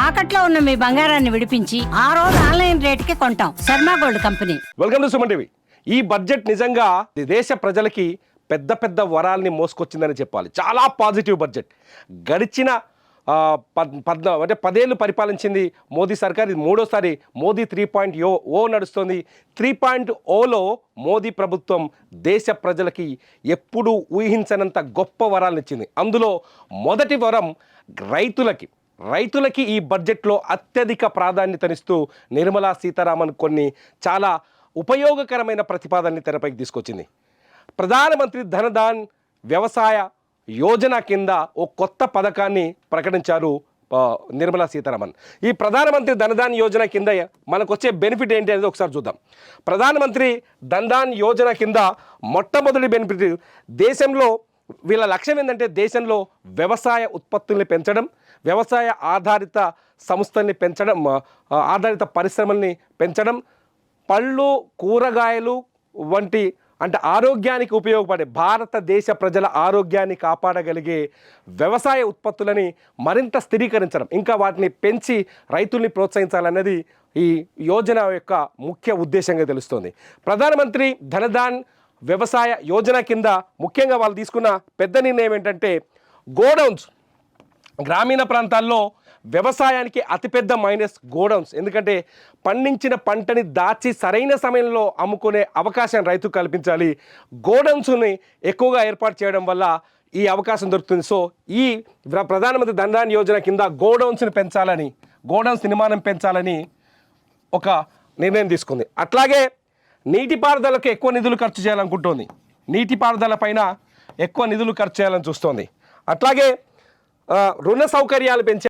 తాకట్లో ఉన్న మీ బంగారాన్ని విడిపించి ఆ రోజు ఆన్లైన్ రేటుకి కొంటాం. Sharma gold company. Welcome to Suman TV. ఈ బడ్జెట్ నిజంగా దేశ ప్రజలకి పెద్ద పెద్ద వరాల్ని మోసుకొచ్చిందని చెప్పాలి. చాలా పాజిటివ్ బడ్జెట్. గడిచిన 10 ఏళ్ళు పరిపాలించింది మోదీ సర్కార్. ఇది మూడోసారి మోదీ 3.0 నడుస్తుంది. 3.0లో మోదీ ప్రభుత్వం దేశ ప్రజలకి ఎప్పుడూ ఊహించనంత గొప్ప వరాలను ఇచ్చింది. అందులో మొదటి వరం రైతులకి ఈ బడ్జెట్లో అత్యధిక ప్రాధాన్యతనిస్తూ నిర్మలా సీతారామన్ కొన్ని చాలా ఉపయోగకరమైన ప్రతిపాదనని తెరపైకి తీసుకొచ్చింది. ప్రధానమంత్రి ధనధాన్ వ్యవసాయ యోజన కింద ఓ కొత్త పథకాన్ని ప్రకటించారు నిర్మలా సీతారామన్. ఈ ప్రధానమంత్రి ధనధాన్ యోజన కింద మనకు వచ్చే బెనిఫిట్ ఏంటి అనేది ఒకసారి చూద్దాం. ప్రధానమంత్రి ధనధాన్ యోజన కింద మొట్టమొదటి బెనిఫిట్, దేశంలో వీళ్ళ లక్ష్యం ఏంటంటే దేశంలో వ్యవసాయ ఉత్పత్తుల్ని పెంచడం, వ్యవసాయ ఆధారిత సంస్థల్ని పెంచడం, ఆధారిత పరిశ్రమల్ని పెంచడం, పళ్ళు కూరగాయలు వంటి అంటే ఆరోగ్యానికి ఉపయోగపడే, భారతదేశ ప్రజల ఆరోగ్యాన్ని కాపాడగలిగే వ్యవసాయ ఉత్పత్తులని మరింత స్థిరీకరించడం, ఇంకా వాటిని పెంచి రైతుల్ని ప్రోత్సహించాలన్నది ఈ యోజన యొక్క ముఖ్య ఉద్దేశంగా తెలుస్తోంది. ప్రధానమంత్రి ధనధాన్ వ్యవసాయ యోజన కింద ముఖ్యంగా వాళ్ళు తీసుకున్న పెద్ద నిర్ణయం ఏంటంటే గోడౌన్స్. గ్రామీణ ప్రాంతాల్లో వ్యవసాయానికి అతిపెద్ద మైనస్ గోడౌన్స్. ఎందుకంటే పండించిన పంటని దాచి సరైన సమయంలో అమ్ముకునే అవకాశం రైతుకు కల్పించాలి. గోడౌన్స్ని ఎక్కువగా ఏర్పాటు చేయడం వల్ల ఈ అవకాశం దొరుకుతుంది. సో ఈ ప్రధానమంత్రి ధనధాన్ యోజన కింద గోడౌన్స్ నిర్మాణం పెంచాలని ఒక నిర్ణయం తీసుకుంది. అట్లాగే నీటిపారుదలకు ఎక్కువ నిధులు ఖర్చు చేయాలనుకుంటోంది. నీటిపారుదల పైన ఎక్కువ నిధులు ఖర్చు చేయాలని చూస్తోంది. అట్లాగే రుణ సౌకర్యాలు పెంచే